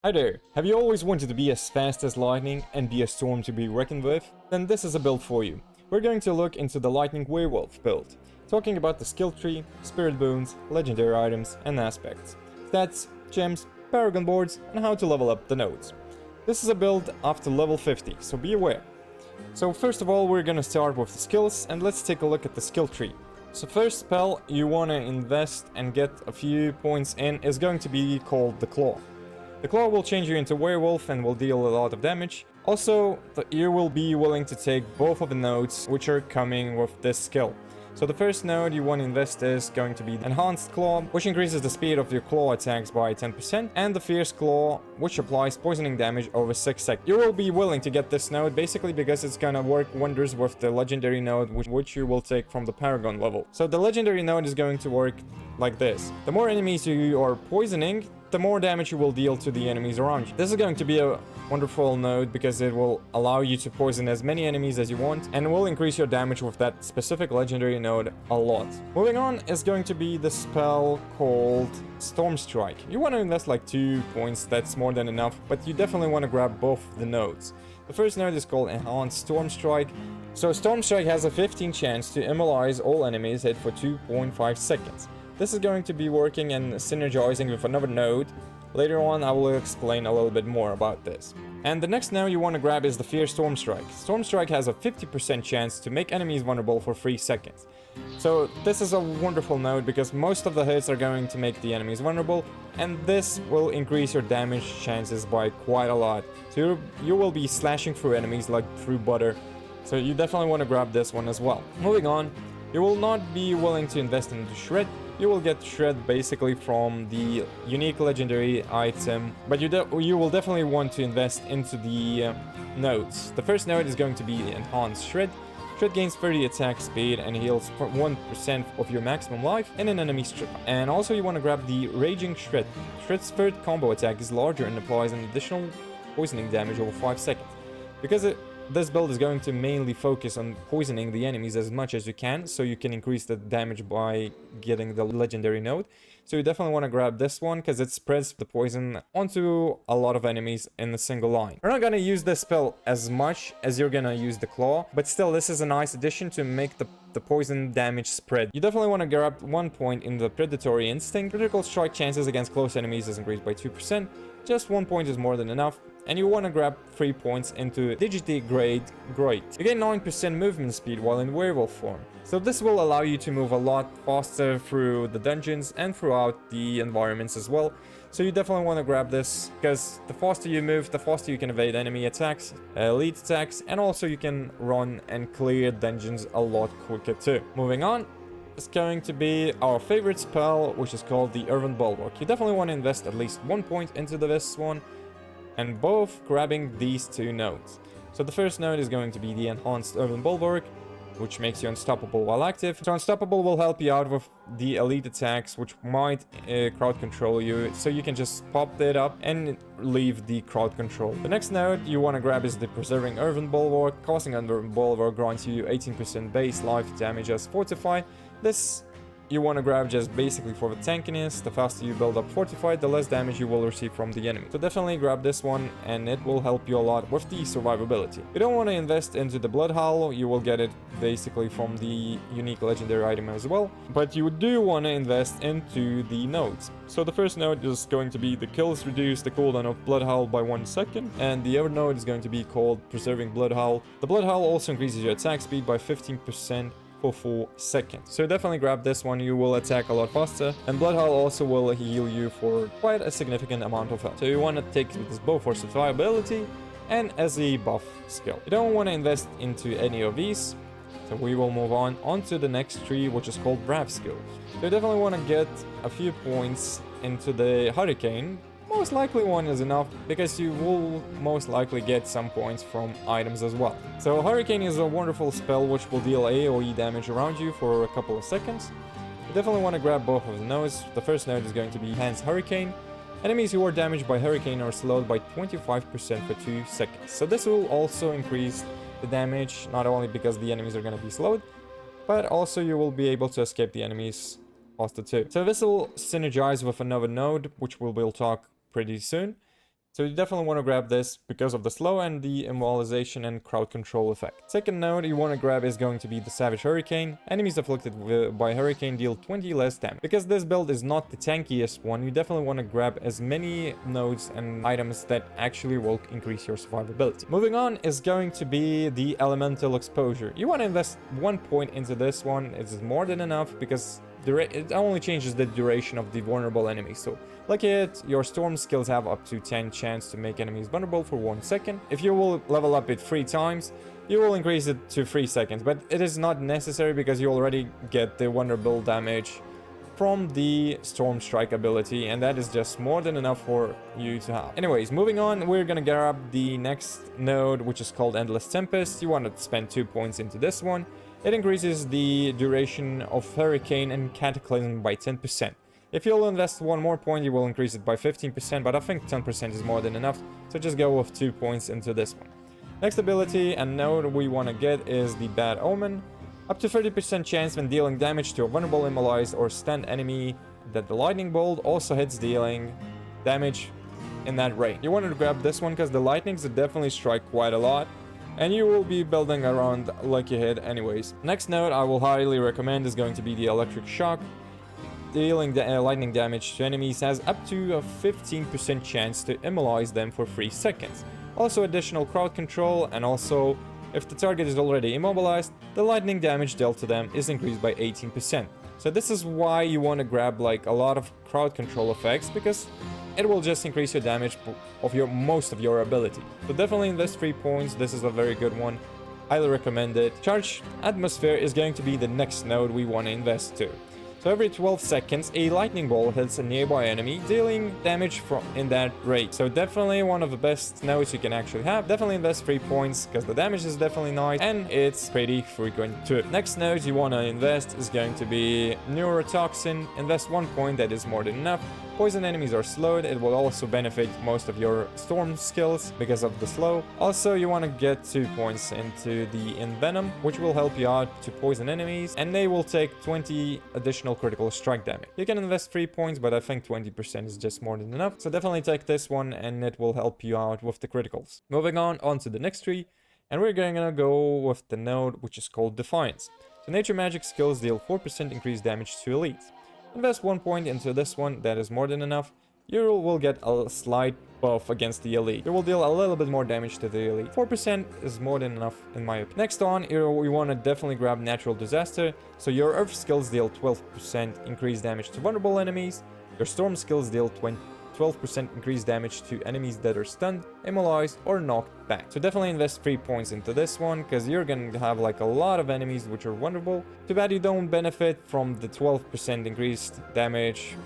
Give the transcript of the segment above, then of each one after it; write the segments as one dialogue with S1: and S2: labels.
S1: Hi there, have you always wanted to be as fast as lightning and be a storm to be reckoned with? Then this is a build for you. We're going to look into the Lightning Werewolf build, talking about the skill tree, spirit boons, legendary items and aspects, stats, gems, Paragon Boards and how to level up the nodes. This is a build after level 50, so be aware. So first of all we're gonna start with the skills and let's take a look at the skill tree. So first spell you wanna invest and get a few points in is going to be called the Claw. The Claw will change you into Werewolf and will deal a lot of damage. Also, you will be willing to take both of the nodes which are coming with this skill. So the first node you want to invest is going to be Enhanced Claw, which increases the speed of your claw attacks by 10%, and the Fierce Claw, which applies poisoning damage over 6 seconds. You will be willing to get this node basically because it's gonna work wonders with the legendary node which you will take from the Paragon level. So the legendary node is going to work like this. The more enemies you are poisoning, the more damage you will deal to the enemies around you. This is going to be a wonderful node because it will allow you to poison as many enemies as you want and will increase your damage with that specific legendary node a lot. Moving on is going to be the spell called Storm Strike. You want to invest like 2 points, that's more than enough, but you definitely want to grab both the nodes. The first node is called Enhanced Storm Strike. So Storm Strike has a 15 chance to immobilize all enemies hit for 2.5 seconds. This is going to be working and synergizing with another node. Later on I will explain a little bit more about this. And the next node you want to grab is the Fierce Storm Strike. Storm Strike has a 50% chance to make enemies vulnerable for 3 seconds. So this is a wonderful node because most of the hits are going to make the enemies vulnerable, and this will increase your damage chances by quite a lot. So you will be slashing through enemies like through butter. So you definitely want to grab this one as well. Moving on, you will not be willing to invest into Shred. You will get Shred basically from the unique legendary item, but you will definitely want to invest into the nodes. The first node is going to be the Enhanced Shred. Shred gains 30 attack speed and heals 1% of your maximum life in an enemy strip. And also you want to grab the Raging Shred. Shred's third combo attack is larger and applies an additional poisoning damage over 5 seconds. Because this build is going to mainly focus on poisoning the enemies as much as you can, so you can increase the damage by getting the legendary node. So you definitely want to grab this one because it spreads the poison onto a lot of enemies in a single line. We're not going to use this spell as much as you're going to use the Claw, but still this is a nice addition to make the poison damage spread. You definitely want to grab 1 point in the Predatory Instinct. Critical strike chances against close enemies is increased by 2%. Just 1 point is more than enough. And you want to grab 3 points into Digitigrade Great. You gain 9% movement speed while in werewolf form. So this will allow you to move a lot faster through the dungeons and throughout the environments as well. So you definitely want to grab this because the faster you move, the faster you can evade enemy attacks, elite attacks, and also you can run and clear dungeons a lot quicker too. Moving on, is going to be our favorite spell, which is called the Urban Bulwark. You definitely want to invest at least 1 point into this one, and both grabbing these 2 nodes. So the first node is going to be the Enhanced Urban Bulwark, which makes you unstoppable while active. So unstoppable will help you out with the elite attacks, which might crowd control you, so you can just pop it up and leave the crowd control. The next node you want to grab is the Preserving Urban Bulwark. Casting Urban Bulwark grants you 18% base life damage as Fortify. This you want to grab just basically for the tankiness. The faster you build up Fortified, the less damage you will receive from the enemy. So definitely grab this one and it will help you a lot with the survivability. You don't want to invest into the Blood Howl, you will get it basically from the unique legendary item as well. But you do want to invest into the nodes. So the first node is going to be the kills reduce the cooldown of Blood Howl by 1 second. And the other node is going to be called Preserving Blood Howl. The Blood Howl also increases your attack speed by 15%. For 4 seconds. So definitely grab this one, you will attack a lot faster, and Blood Howl also will heal you for quite a significant amount of health. So you want to take this both for survivability and as a buff skill. You don't want to invest into any of these, so we will move on onto the next tree, which is called Wrath skill. So you definitely want to get a few points into the Hurricane. Most likely 1 is enough because you will most likely get some points from items as well. So Hurricane is a wonderful spell which will deal AoE damage around you for a couple of seconds. You definitely want to grab both of the nodes. The first node is going to be Enhanced Hurricane. Enemies who are damaged by Hurricane are slowed by 25% for 2 seconds. So this will also increase the damage, not only because the enemies are going to be slowed, but also you will be able to escape the enemies faster too. So this will synergize with another node, which we'll talk pretty soon. So you definitely want to grab this because of the slow and the immobilization and crowd control effect. Second node you want to grab is going to be the Savage Hurricane. Enemies afflicted by Hurricane deal 20 less damage. Because this build is not the tankiest one, you definitely want to grab as many nodes and items that actually will increase your survivability. Moving on is going to be the Elemental Exposure. You want to invest 1 point into this one. It's more than enough because it only changes the duration of the vulnerable enemies. So like your storm skills have up to 10 chance to make enemies vulnerable for 1 second. If you will level up it 3 times, you will increase it to 3 seconds, but it is not necessary because you already get the vulnerable damage from the Storm Strike ability, and that is just more than enough for you to have. Anyways, moving on, we're gonna grab the next node, which is called Endless Tempest. You want to spend 2 points into this one. It increases the duration of Hurricane and Cataclysm by 10%. If you'll invest 1 more point, you will increase it by 15%, but I think 10% is more than enough, so just go with 2 points into this one. Next ability and node we want to get is the Bad Omen. Up to 30% chance when dealing damage to a vulnerable, immobilized, or stunned enemy that the Lightning Bolt also hits, dealing damage in that range. You want to grab this one because the lightnings definitely strike quite a lot, and you will be building around Lucky Hit anyways. Next node I will highly recommend is going to be the Electric Shock. Dealing lightning damage to enemies has up to a 15% chance to immobilize them for 3 seconds. Also additional crowd control, and also if the target is already immobilized, the lightning damage dealt to them is increased by 18%. So this is why you want to grab like a lot of crowd control effects, because it will just increase your damage of most of your ability. So definitely invest 3 points. This is a very good one. Highly recommend it. Charged Atmosphere is going to be the next node we want to invest to. So every 12 seconds, a lightning bolt hits a nearby enemy, dealing damage in that rate. So definitely one of the best nodes you can actually have. Definitely invest 3 points, because the damage is definitely nice, and it's pretty frequent too. Next node you want to invest is going to be Neurotoxin. Invest 1 point, that is more than enough. Poison enemies are slowed. It will also benefit most of your storm skills because of the slow. Also, you want to get 2 points into the Envenom, which will help you out to poison enemies, and they will take 20 additional critical strike damage. You can invest 3 points, but I think 20% is just more than enough. So definitely take this one, and it will help you out with the criticals. Moving on to the next tree, and we're going to go with the node which is called Defiance. So nature magic skills deal 4% increased damage to elites. Invest 1 point into this one, that is more than enough. You will get a slight buff against the elite. You will deal a little bit more damage to the elite. 4% is more than enough in my opinion. Next on, we want to definitely grab Natural Disaster. So your Earth skills deal 12% increased damage to vulnerable enemies. Your Storm skills deal 12% increased damage to enemies that are stunned, immobilized, or knocked back. So definitely invest 3 points into this one, because you're gonna have like a lot of enemies which are vulnerable. Too bad you don't benefit from the 12% increased damage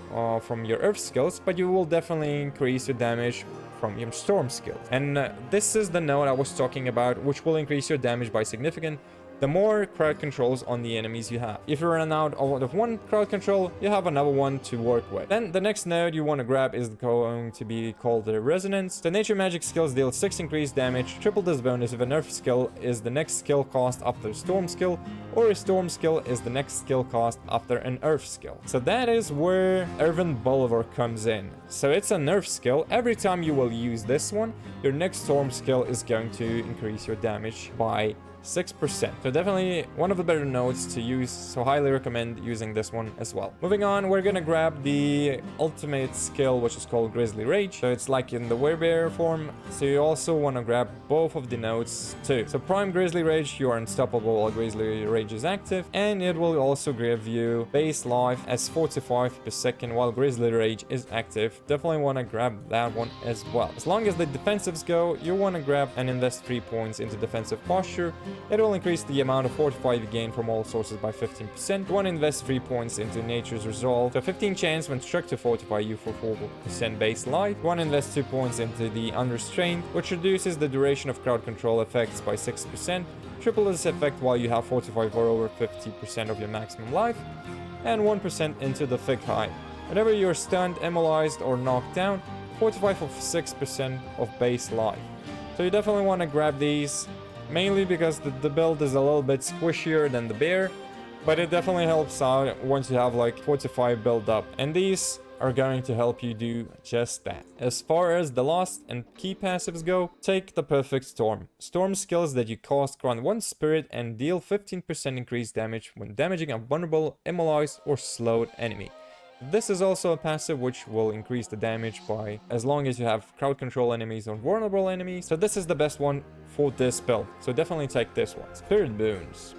S1: from your Earth skills, but you will definitely increase your damage from your Storm skills. And this is the node I was talking about, which will increase your damage by significant the more crowd controls on the enemies you have. If you run out of one crowd control, you have another one to work with. Then the next node you want to grab is going to be called the Resonance. The nature magic skills deal 6 increased damage. Triple this bonus if an Earth skill is the next skill cost after a Storm skill, or a Storm skill is the next skill cost after an Earth skill. So that is where Earthen Bulwark comes in. So it's an Earth skill. Every time you will use this one, your next Storm skill is going to increase your damage by 6%. So definitely one of the better nodes to use, so highly recommend using this one as well. Moving on, we're gonna grab the ultimate skill, which is called Grizzly Rage. So it's like in the Werebear form, so you also want to grab both of the nodes too. So Prime Grizzly Rage, you are unstoppable while Grizzly Rage is active, and it will also give you base life as 45 per second while Grizzly Rage is active. Definitely want to grab that one as well. As long as the defensives go, you want to grab and invest 3 points into defensive posture. It will increase the amount of fortify you gain from all sources by 15%. You want to invest 3 points into Nature's Resolve. So 15 chance when struck to fortify you for 4% base life. You want to invest 2 points into the Unrestrained, which reduces the duration of crowd control effects by 6%. Triple this effect while you have fortify for over 50% of your maximum life. And 1% into the Thick Hide. Whenever you're stunned, immobilized, or knocked down, fortify for 6% of base life. So you definitely want to grab these. Mainly because the build is a little bit squishier than the bear, but it definitely helps out once you have like 45 build up. And these are going to help you do just that. As far as the last and key passives go, take the Perfect Storm. Storm skills that you cast grant 1 spirit and deal 15% increased damage when damaging a vulnerable, immobilized, or slowed enemy. This is also a passive which will increase the damage by as long as you have crowd control enemies or vulnerable enemies. So this is the best one for this build. So definitely take this one. Spirit Boons.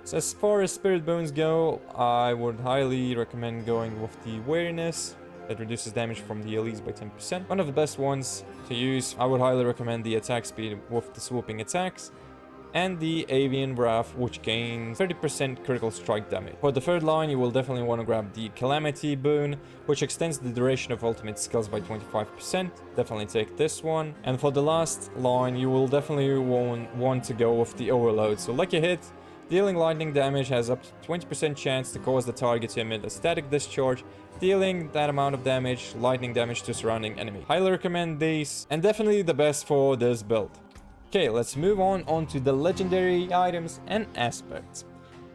S1: So as far as Spirit Boons go, I would highly recommend going with the Wariness. That reduces damage from the elites by 10%. One of the best ones to use. I would highly recommend the attack speed with the swooping attacks. And the Avian Wrath, which gains 30% critical strike damage. For the third line, you will definitely want to grab the Calamity Boon, which extends the duration of ultimate skills by 25%. Definitely take this one. And for the last line, you will definitely want to go with the Overload. So Lucky Hit, dealing lightning damage has up to 20% chance to cause the target to emit a static discharge, dealing that amount of damage, lightning damage to surrounding enemy. Highly recommend these, and definitely the best for this build. Okay, let's move on to the legendary items and aspects.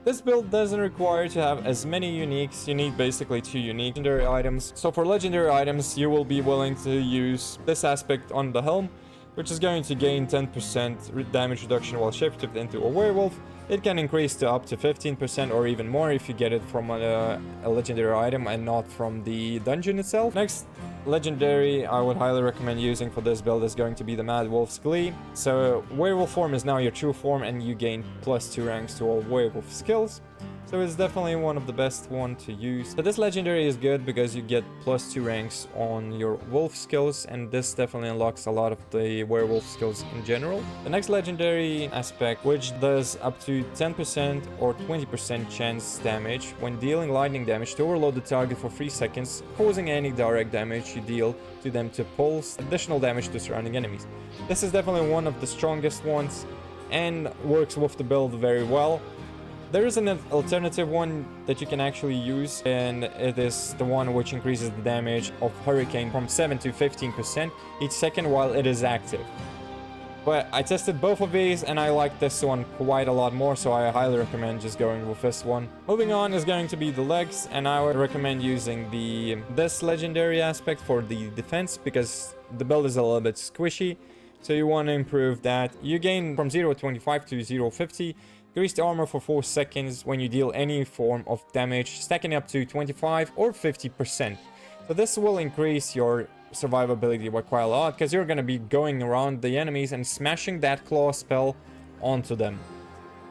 S1: This build doesn't require to have as many uniques. You need basically 2 unique legendary items. So for legendary items, you will be willing to use this aspect on the helm, which is going to gain 10% damage reduction while shapeshifted into a werewolf. It can increase to up to 15% or even more if you get it from a legendary item and not from the dungeon itself. Next legendary I would highly recommend using for this build is going to be the Mad Wolf's Glee. So werewolf form is now your true form and you gain +2 ranks to all werewolf skills. So it's definitely one of the best one to use. But this legendary is good because you get +2 ranks on your wolf skills, and this definitely unlocks a lot of the werewolf skills in general. The next legendary aspect, which does up to 10% or 20% chance damage when dealing lightning damage to overload the target for 3 seconds, causing any direct damage you deal to them to pulse additional damage to surrounding enemies. This is definitely one of the strongest ones and works with the build very well. There is an alternative one that you can actually use, and it is the one which increases the damage of Hurricane from 7 to 15% each second while it is active. But I tested both of these and I like this one quite a lot more, so I highly recommend just going with this one. Moving on is going to be the legs, and I would recommend using this legendary aspect for the defense because the build is a little bit squishy, so you want to improve that. You gain from 0.25 to 0.50. Increase the armor for 4 seconds when you deal any form of damage, stacking up to 25 or 50%. So this will increase your survivability by quite a lot, because you're going to be going around the enemies and smashing that claw spell onto them.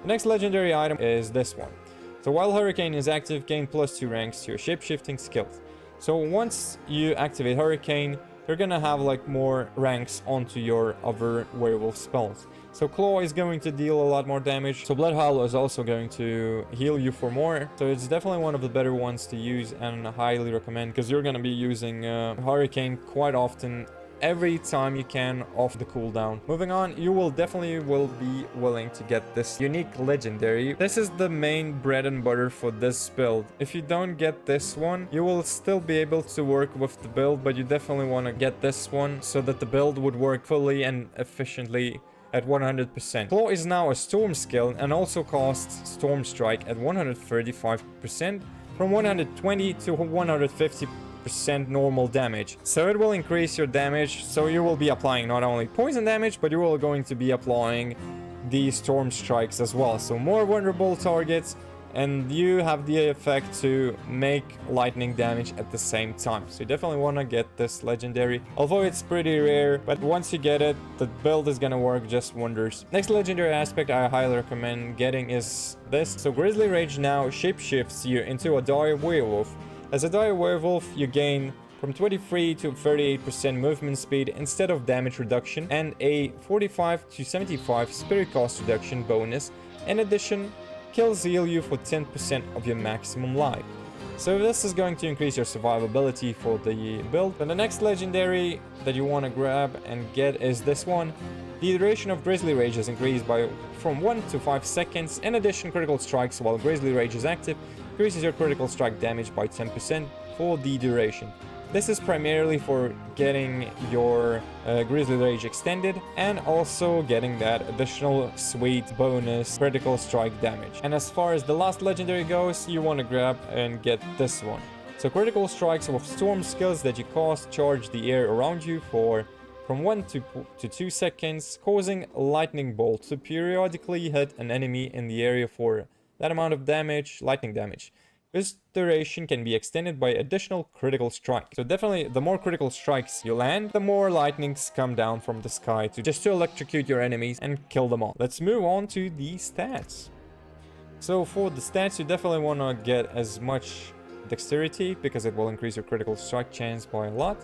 S1: The next legendary item is this one. So while Hurricane is active, gain +2 ranks to your shapeshifting skills. So once you activate Hurricane, you're gonna have like more ranks onto your other werewolf spells. So Claw is going to deal a lot more damage. So Blood Howl is also going to heal you for more. So it's definitely one of the better ones to use, and I highly recommend, because you're gonna be using Hurricane quite often every time you can off the cooldown. Moving on, you will definitely be willing to get this unique legendary. This is the main bread and butter for this build. If you don't get this one, you will still be able to work with the build, but you definitely want to get this one so that the build would work fully and efficiently at 100%. Claw is now a storm skill and also costs Storm Strike at 135% from 120 to 150% normal damage. So it will increase your damage, so you will be applying not only poison damage, but you are going to be applying the Storm Strikes as well. So more vulnerable targets, and you have the effect to make lightning damage at the same time. So you definitely want to get this legendary, although it's pretty rare, but once you get it, the build is gonna work just wonders. Next legendary aspect I highly recommend getting is this. So Grizzly Rage now shapeshifts you into a dire werewolf. As a dire werewolf, you gain from 23 to 38% movement speed instead of damage reduction, and a 45 to 75 spirit cost reduction bonus. In addition, kills heal you for 10% of your maximum life. So this is going to increase your survivability for the build. And the next legendary that you want to grab and get is this one. The duration of Grizzly Rage is increased from 1 to 5 seconds. In addition, critical strikes while Grizzly Rage is active increases your critical strike damage by 10% for the duration. This is primarily for getting your Grizzly Rage extended and also getting that additional sweet bonus critical strike damage. And as far as the last legendary goes, you want to grab and get this one. So critical strikes with storm skills that you cast charge the air around you for from 1 to 2 seconds, causing a lightning bolt to periodically hit an enemy in the area for that amount of damage, lightning damage. This duration can be extended by additional critical strikes. So definitely, the more critical strikes you land, the more lightnings come down from the sky to electrocute your enemies and kill them all. Let's move on to the stats. So for the stats, you definitely want to get as much dexterity because it will increase your critical strike chance by a lot.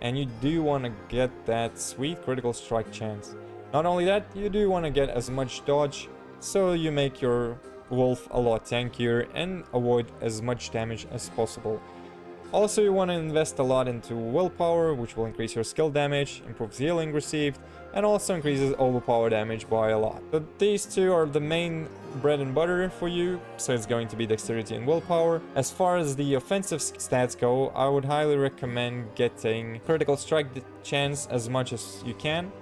S1: And you do want to get that sweet critical strike chance. Not only that, you do want to get as much dodge so you make your wolf a lot tankier and avoid as much damage as possible. Also, you want to invest a lot into willpower, which will increase your skill damage, improves healing received, and also increases overpower damage by a lot. So these two are the main bread and butter for you, so it's going to be dexterity and willpower. As far as the offensive stats go, I would highly recommend getting critical strike chance as much as you can,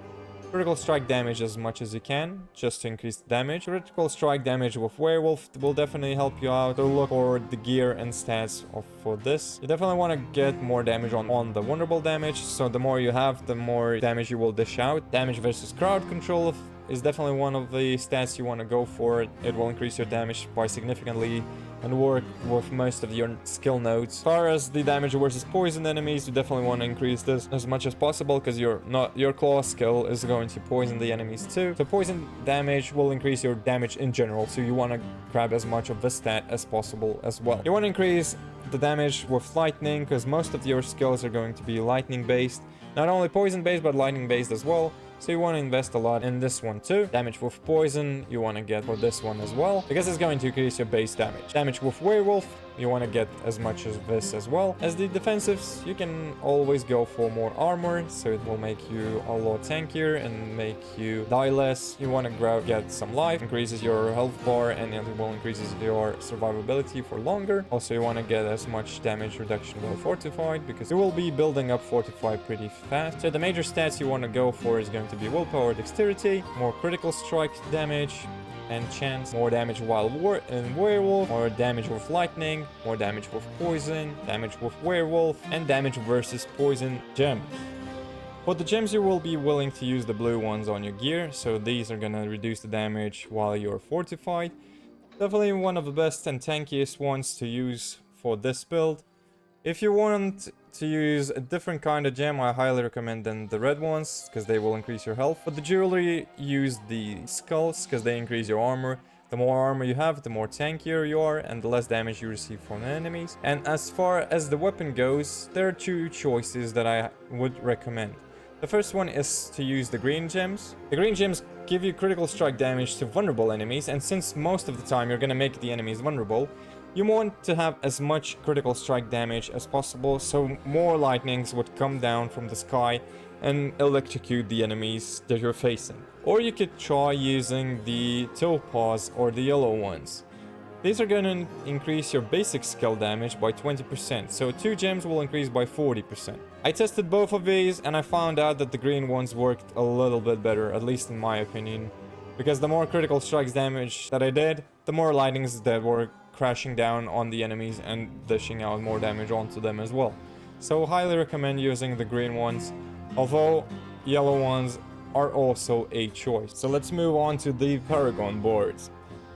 S1: critical strike damage as much as you can, just to increase the damage. Critical strike damage with Werewolf will definitely help you out. So look for the gear and stats for this. You definitely want to get more damage on the vulnerable damage, so the more you have, the more damage you will dish out. Damage versus crowd control is definitely one of the stats you want to go for. It will increase your damage by significantly and work with most of your skill nodes. As far as the damage versus poison enemies, you definitely want to increase this as much as possible because your claw skill is going to poison the enemies too. So poison damage will increase your damage in general, so you want to grab as much of this stat as possible as well. You want to increase the damage with lightning because most of your skills are going to be lightning based. Not only poison based but lightning based as well. So you want to invest a lot in this one too. Damage with poison you want to get for this one as well, because it's going to increase your base damage. Damage with werewolf you want to get as much as this as well. As the defensives, you can always go for more armor, so it will make you a lot tankier and make you die less. You want to get some life, increases your health bar, and it will increases your survivability for longer. Also, you want to get as much damage reduction while fortified, because you will be building up fortified pretty fast. So the major stats you want to go for is going to be willpower, dexterity, more critical strike damage and chance, more damage while in werewolf, more damage with lightning, more damage with poison, damage with werewolf, and damage versus poison gems. For the gems, you will be willing to use the blue ones on your gear, so these are gonna reduce the damage while you're fortified. Definitely one of the best and tankiest ones to use for this build. If you want to use a different kind of gem, I highly recommend then the red ones, because they will increase your health. For the jewelry, use the skulls, because they increase your armor. The more armor you have, the more tankier you are, and the less damage you receive from the enemies. And as far as the weapon goes, there are two choices that I would recommend. The first one is to use the green gems. The green gems give you critical strike damage to vulnerable enemies, and since most of the time you're gonna make the enemies vulnerable, you want to have as much critical strike damage as possible, so more lightnings would come down from the sky and electrocute the enemies that you're facing. Or you could try using the topaz or the yellow ones. These are going to increase your basic skill damage by 20%, so 2 gems will increase by 40%. I tested both of these and I found out that the green ones worked a little bit better, at least in my opinion, because the more critical strikes damage that I did, the more lightnings that were crashing down on the enemies and dishing out more damage onto them as well. So highly recommend using the green ones, although yellow ones are also a choice. So let's move on to the Paragon Boards.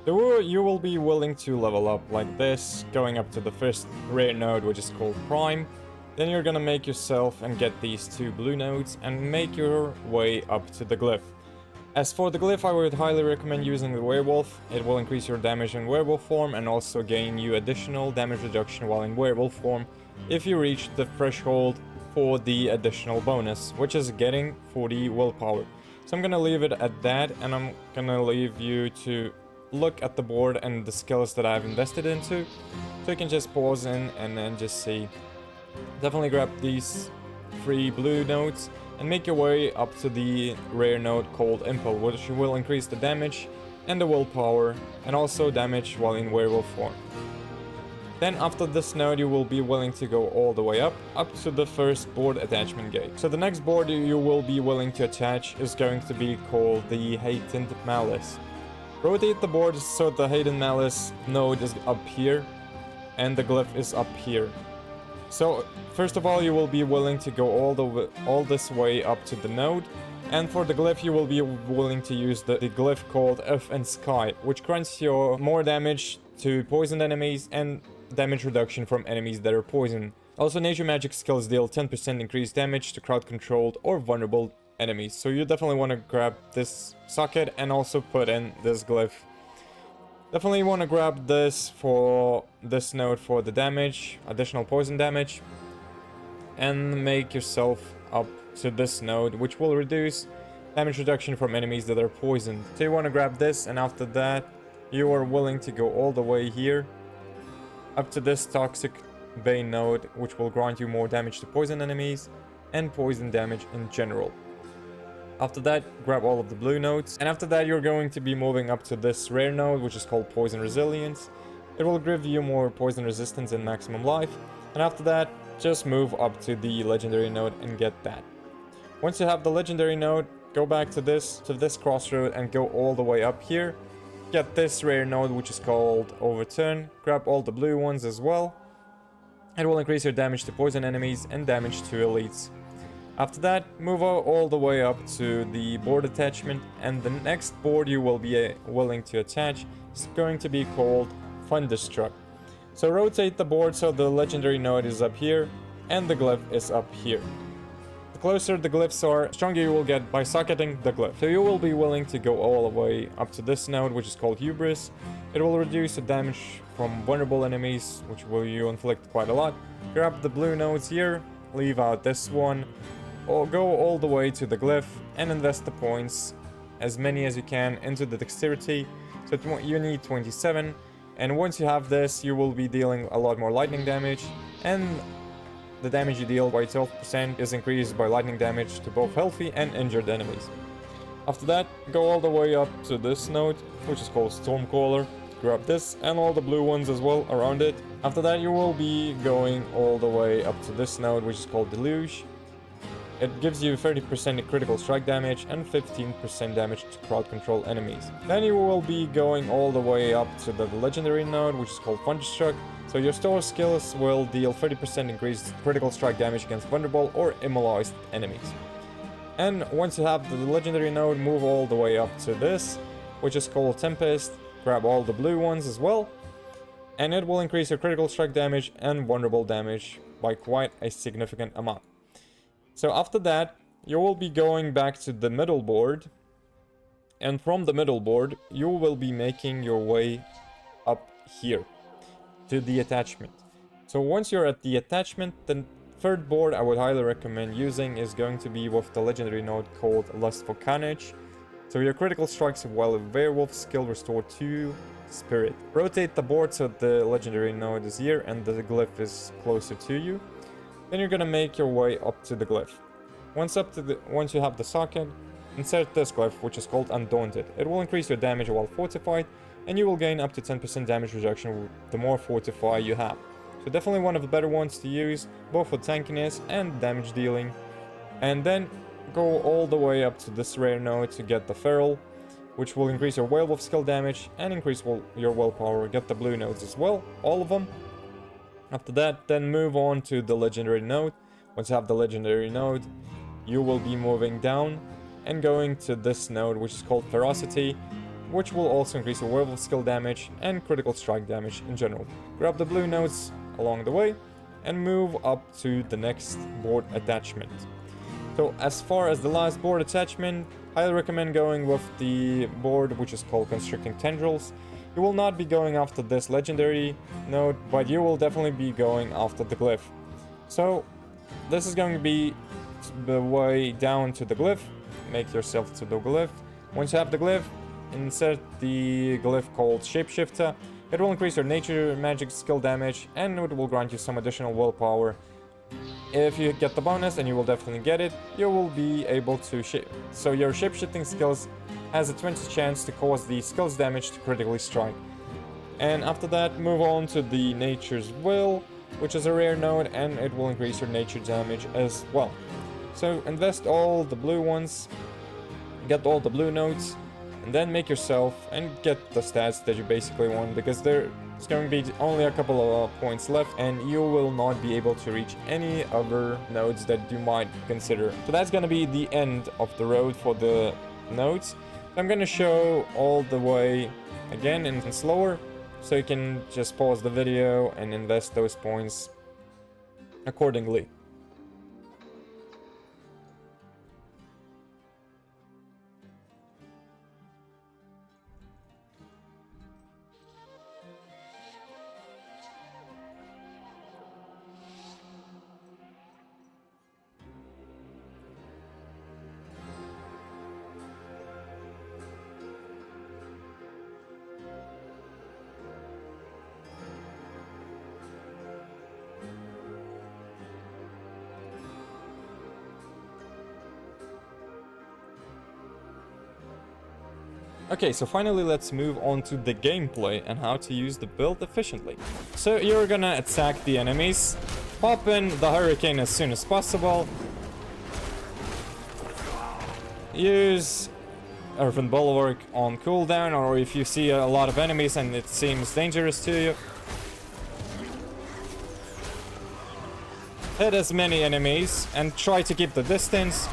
S1: You will be willing to level up like this, going up to the first rare node, which is called Prime. Then you're gonna make yourself and get these 2 blue nodes and make your way up to the glyph. As for the glyph, I would highly recommend using the werewolf. It will increase your damage in werewolf form and also gain you additional damage reduction while in werewolf form if you reach the threshold for the additional bonus, which is getting 40 willpower. So I'm gonna leave it at that, and I'm gonna leave you to look at the board and the skills that I've invested into, so you can just pause in and then just see. Definitely grab these 3 blue nodes and make your way up to the rare node called Impel, which will increase the damage and the willpower, and also damage while in werewolf form. Then after this node, you will be willing to go all the way up to the first board attachment gate. So the next board you will be willing to attach is going to be called the Hated Malice. Rotate the board so the Hated Malice node is up here and the glyph is up here. So first of all, you will be willing to go all this way up to the node. And for the glyph, you will be willing to use the glyph called Earth and Sky, which grants you more damage to poisoned enemies and damage reduction from enemies that are poisoned. Also, nature magic skills deal 10% increased damage to crowd controlled or vulnerable enemies. So you definitely want to grab this socket and also put in this glyph. Definitely want to grab this for this node for the damage, additional poison damage, and make yourself up to this node, which will reduce damage reduction from enemies that are poisoned. So you want to grab this, and after that you are willing to go all the way here up to this toxic bane node, which will grant you more damage to poison enemies and poison damage in general. After that, grab all of the blue nodes, and after that you're going to be moving up to this rare node, which is called Poison Resilience. It will give you more poison resistance and maximum life, and after that just move up to the legendary node and get that. Once you have the legendary node, go back to this crossroad and go all the way up here. Get this rare node, which is called Overturn. Grab all the blue ones as well. It will increase your damage to poison enemies and damage to elites. After that, move all the way up to the board attachment, and the next board you will be willing to attach is going to be called Thunderstruck. So rotate the board so the legendary node is up here and the glyph is up here. The closer the glyphs are, the stronger you will get by socketing the glyph. So you will be willing to go all the way up to this node, which is called Hubris. It will reduce the damage from vulnerable enemies, which will you inflict quite a lot. Grab the blue nodes here, leave out this one, or go all the way to the glyph and invest the points, as many as you can, into the dexterity. So you need 27, and once you have this, you will be dealing a lot more lightning damage, and the damage you deal by 12% is increased by lightning damage to both healthy and injured enemies. After that, go all the way up to this node, which is called Stormcaller. Grab this and all the blue ones as well around it. After that, you will be going all the way up to this node, which is called Deluge. It gives you 30% critical strike damage and 15% damage to crowd control enemies. Then you will be going all the way up to the legendary node, which is called Thunderstruck. So your store skills will deal 30% increased critical strike damage against vulnerable or immobilized enemies. And once you have the legendary node, move all the way up to this, which is called Tempest. Grab all the blue ones as well, and it will increase your critical strike damage and vulnerable damage by quite a significant amount. So after that, you will be going back to the middle board, and from the middle board, you will be making your way up here to the attachment. So once you're at the attachment, the third board I would highly recommend using is going to be with the legendary node called Lustful Carnage. So your critical strikes while a werewolf skill restore 2 spirit. Rotate the board so the legendary node is here and the glyph is closer to you. Then you're gonna make your way up to the glyph. Once you have the socket, insert this glyph, which is called Undaunted. It will increase your damage while fortified, and you will gain up to 10% damage reduction the more fortify you have. So definitely one of the better ones to use, both for tankiness and damage dealing. And then go all the way up to this rare node to get the Feral, which will increase your werewolf skill damage and increase your willpower. Get the blue nodes as well, all of them. After that, then move on to the legendary node. Once you have the legendary node, you will be moving down and going to this node, which is called Ferocity, which will also increase your werewolf skill damage and critical strike damage in general. Grab the blue nodes along the way and move up to the next board attachment. So as far as the last board attachment, highly recommend going with the board which is called Constricting Tendrils. You will not be going after this legendary node, but you will definitely be going after the glyph. So this is going to be the way down to the glyph. Make yourself to the glyph. Once you have the glyph, insert the glyph called Shapeshifter. It will increase your nature magic skill damage and it will grant you some additional willpower. If you get the bonus, and you will definitely get it, you will be able to shape. So your shapeshifting skills has a 20 chance to cause the skills damage to critically strike. And after that, move on to the Nature's Will, which is a rare node, and it will increase your nature damage as well. So invest all the blue ones, get all the blue nodes, and then make yourself and get the stats that you basically want, because It's going to be only a couple of points left, and you will not be able to reach any other nodes that you might consider. So that's going to be the end of the road for the nodes. I'm going to show all the way again and slower, so you can just pause the video and invest those points accordingly. Okay, so finally let's move on to the gameplay and how to use the build efficiently. So you're gonna attack the enemies, pop in the hurricane as soon as possible, use Earthen Bulwark on cooldown, or if you see a lot of enemies and it seems dangerous to you, hit as many enemies and try to keep the distance.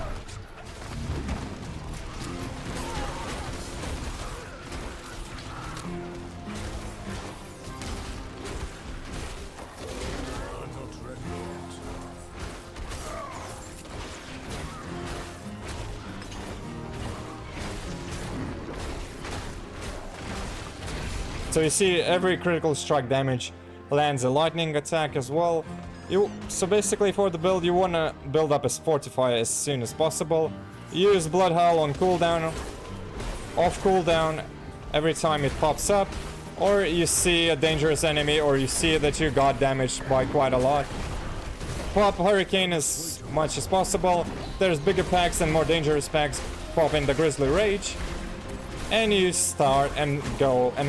S1: So you see every critical strike damage lands a lightning attack as well. So basically for the build you wanna build up a Fortify as soon as possible. Use Blood Howl on cooldown, off cooldown every time it pops up, or you see a dangerous enemy or you see that you got damaged by quite a lot. Pop Hurricane as much as possible. There's bigger packs and more dangerous packs. Pop in the Grizzly Rage. And you start and go and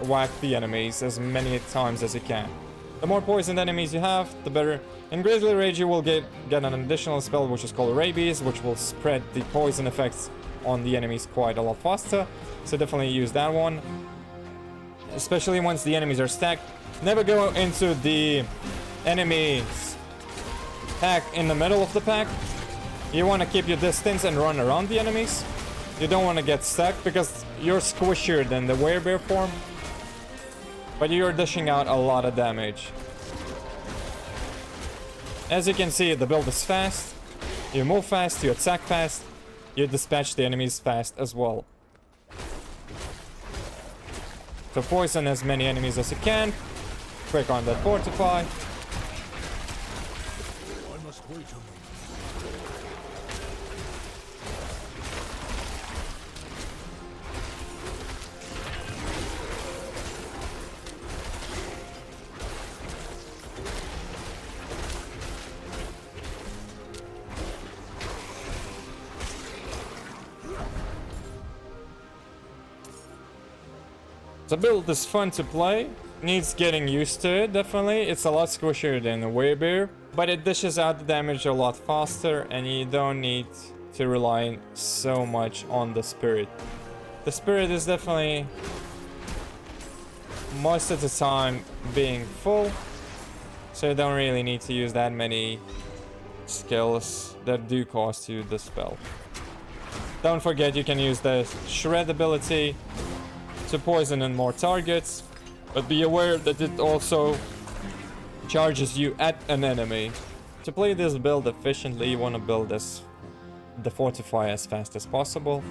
S1: whack the enemies as many times as you can. The more poisoned enemies you have, the better. In Grizzly Rage you will get an additional spell which is called Rabies, which will spread the poison effects on the enemies quite a lot faster. So definitely use that one. Especially once the enemies are stacked. Never go into the enemies pack in the middle of the pack. You want to keep your distance and run around the enemies. You don't want to get stuck because you're squishier than the Werebear form, but you're dishing out a lot of damage. As you can see, the build is fast. You move fast, you attack fast, you dispatch the enemies fast as well. So poison as many enemies as you can. Quick on that Fortify.
S2: I must wait a moment.
S1: The build is fun to play, needs getting used to it, definitely. It's a lot squishier than the Werebear, but it dishes out the damage a lot faster and you don't need to rely so much on the Spirit. The Spirit is definitely most of the time being full, so you don't really need to use that many skills that do cost you the spell. Don't forget you can use the Shred ability to poison in more targets, but be aware that it also charges you at an enemy. To play this build efficiently, you want to build the Fortify as fast as possible.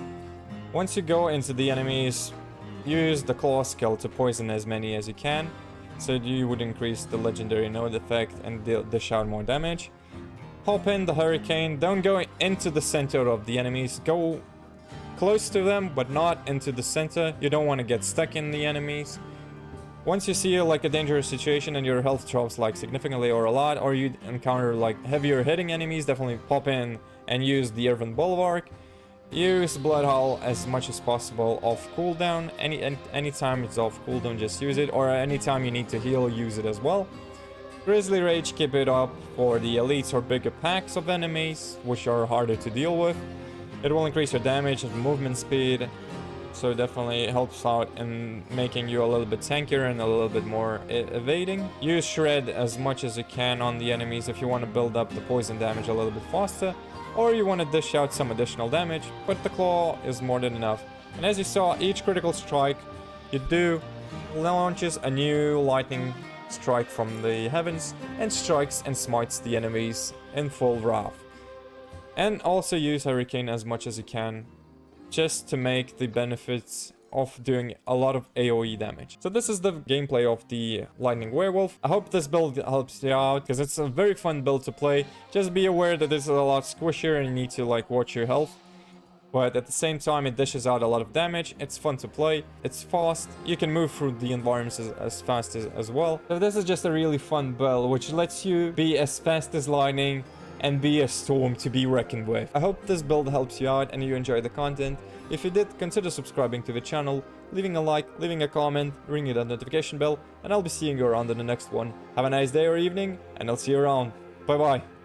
S1: Once you go into the enemies, use the Claw skill to poison as many as you can, so you would increase the legendary node effect and dish out more damage. Pop in the Hurricane, don't go into the center of the enemies, go close to them, but not into the center. You don't want to get stuck in the enemies. Once you see like a dangerous situation and your health drops like significantly or a lot, or you encounter like heavier hitting enemies, definitely pop in and use the Earthen Bulwark. Use Blood Howl as much as possible off cooldown. Anytime it's off cooldown, just use it, or anytime you need to heal, use it as well. Grizzly Rage, keep it up for the elites or bigger packs of enemies, which are harder to deal with. It will increase your damage and movement speed. so definitely helps out in making you a little bit tankier and a little bit more evading. Use Shred as much as you can on the enemies if you want to build up the poison damage a little bit faster, or you want to dish out some additional damage, but the Claw is more than enough. And as you saw, each critical strike you do launches a new lightning strike from the heavens and strikes and smites the enemies in full wrath. And also use Hurricane as much as you can, just to make the benefits of doing a lot of AoE damage. So this is the gameplay of the Lightning Werewolf. I hope this build helps you out, because it's a very fun build to play. Just be aware that this is a lot squishier and you need to like watch your health. But at the same time, it dishes out a lot of damage. It's fun to play. It's fast. You can move through the environments as fast as well. So this is just a really fun build, which lets you be as fast as lightning and be a storm to be reckoned with. I hope this build helps you out and you enjoy the content. If you did, consider subscribing to the channel, leaving a like, leaving a comment, ringing that notification bell, and I'll be seeing you around in the next one. Have a nice day or evening, and I'll see you around. Bye bye.